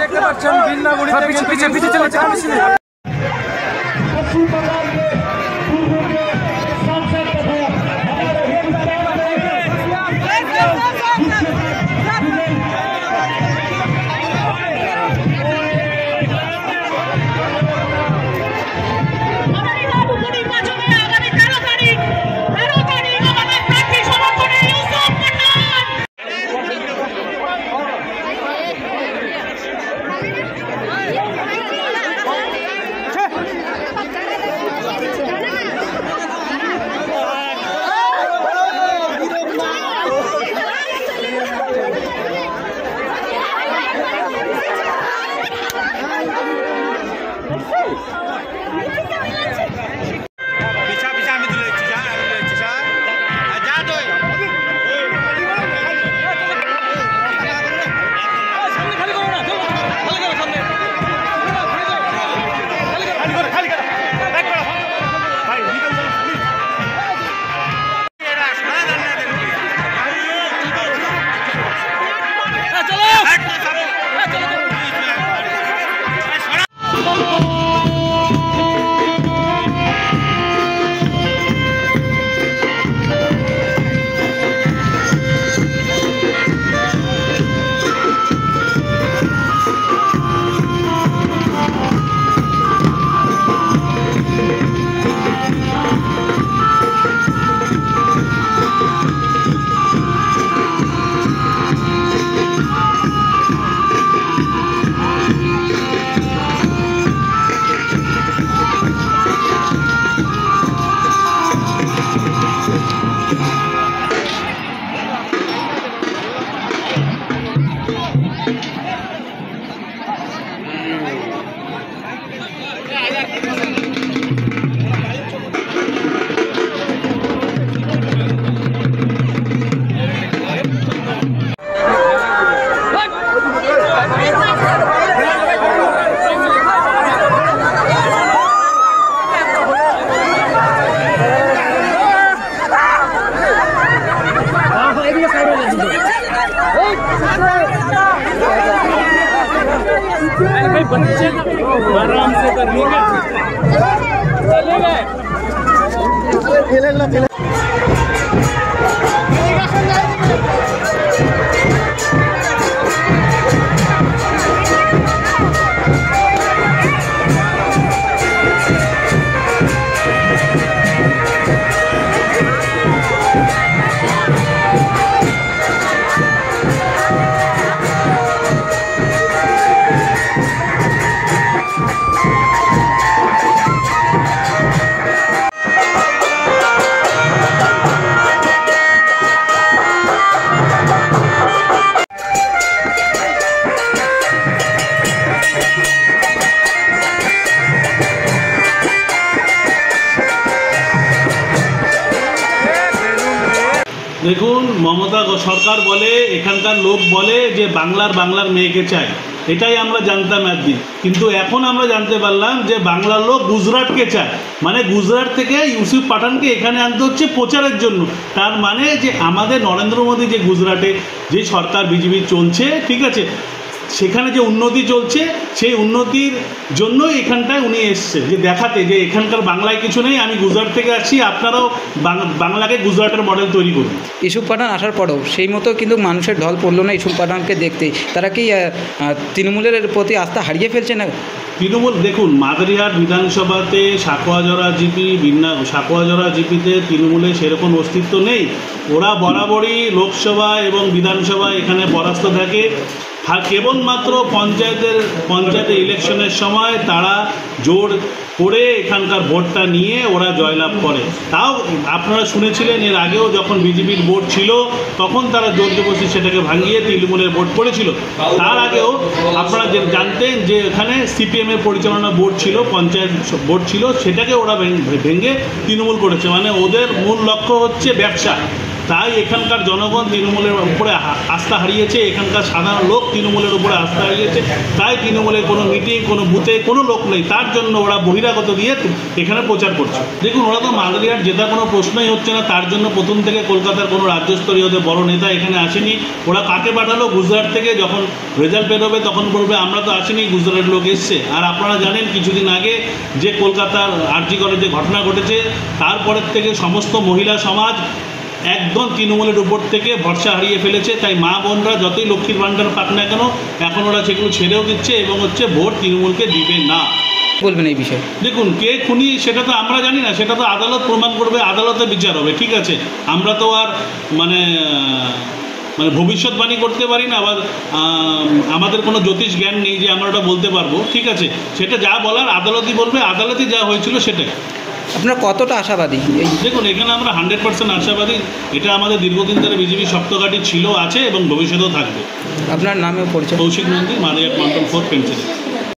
দেখতে পাচ্ছেন বিন্নাগুড়ি পিছিয়ে চলে যাচ্ছে। बच्चे आराम से करने का चलेगा। দেখুন, মমতা সরকার বলে, এখানকার লোক বলে যে বাংলার মেয়েকে চাই, এটাই আমরা জানতাম একদিন, কিন্তু এখন আমরা জানতে পারলাম যে বাংলার লোক গুজরাটকে চায়। মানে গুজরাট থেকে ইউসুফ পাঠানকে এখানে আনতে হচ্ছে প্রচারের জন্য। তার মানে যে আমাদের নরেন্দ্র মোদী যে গুজরাটে যে সরকার বিজেপি চলছে, ঠিক আছে, সেখানে যে উন্নতি চলছে সেই উন্নতির জন্যই এখানটায় উনি এসছে, যে দেখাতে যে এখানকার বাংলায় কিছু নেই, আমি গুজরাট থেকে আসছি, আপনারাও বাংলাকে গুজরাটের মডেল তৈরি করুন। ইউসুফ পাঠান আসার পরেও সেই মতো কিন্তু মানুষের ঢল পড়লো না ইউসুফ পাঠানকে দেখতেই। তারা কি তৃণমূলের প্রতি আস্থা হারিয়ে ফেলছে না? তৃণমূল দেখুন, মাদারিহাট বিধানসভাতে সাকোয়াজরা জিপিতে তৃণমূলের সেরকম অস্তিত্ব নেই। ওরা বরাবরই লোকসভা এবং বিধানসভা এখানে পরাস্ত থাকে। আর কেবলমাত্র পঞ্চায়েতে ইলেকশনের সময় তারা জোর করে এখানকার ভোটটা নিয়ে ওরা জয়লাভ করে। তাও আপনারা শুনেছিলেন এর আগেও যখন বিজেপির ভোট ছিল তখন তারা জোর জবরদস্তি সেটাকে ভাঙিয়ে তৃণমূলের ভোট পড়েছিল। তার আগেও আপনারা যে জানতেন যে এখানে সিপিএমের পরিচালনা বোর্ড ছিল, পঞ্চায়েত বোর্ড ছিল, সেটাকে ওরা ভেঙে তৃণমূল করেছে। মানে ওদের মূল লক্ষ্য হচ্ছে ব্যবসা। তাই এখানকার জনগণ তৃণমূলের উপরে আস্থা হারিয়েছে, এখানকার সাধারণ লোক তৃণমূলের উপরে আস্থা হারিয়েছে। তাই তৃণমূলের কোনো মিটিং, কোনো বুথে কোনো লোক নেই, তার জন্য ওরা বহিরাগত দিয়ে এখানে প্রচার করছে। দেখুন, ওরা তো মাদারিহাট জেতার কোনো প্রশ্নই হচ্ছে না। তার জন্য প্রথম থেকে কলকাতার কোনো রাজ্যস্তরীয় বড় নেতা এখানে আসেনি। ওরা কাকে পাঠালো? গুজরাট থেকে। যখন রেজাল্ট বেরোবে তখন বলবে আমরা তো আসিনি, গুজরাটের লোক এসছে। আর আপনারা জানেন কিছুদিন আগে যে কলকাতার আরজি কলেজে যে ঘটনা ঘটেছে, তারপরের থেকে সমস্ত মহিলা সমাজ একদম তৃণমূলের উপর থেকে ভরসা হারিয়ে ফেলেছে। তাই মা বোনরা যতই লক্ষ্মীর ভাণ্ডার পাক না কেন, এখন ওরা সেগুলো ছেড়েও দিচ্ছে এবং ভোট তৃণমূলকে দিবে না। বলবেন এই বিষয়ে? দেখুন, কে খুনি সেটা তো আমরা জানি না, সেটা তো আদালত প্রমাণ করবে, আদালতে বিচার হবে, ঠিক আছে? আমরা তো আর মানে ভবিষ্যৎবাণী করতে পারি না, আবার আমাদের কোনো জ্যোতিষ জ্ঞান নেই যে আমরা ওটা বলতে পারবো, ঠিক আছে? সেটা যা বলার আদালতই বলবে, আদালতে যা হয়েছিল সেটাই। আপনারা কতটা আশাবাদী? দেখুন, এখানে আমরা 100% আশাবাদী। এটা আমাদের দীর্ঘদিন ধরে বিজেপি শক্তঘাঁটি ছিল, আছে এবং ভবিষ্যতেও থাকবে। আপনার নামেও পরিচয়? কৌশিক নন্দী, মাদারিহাট মন্ডল 4 পেন্সিল।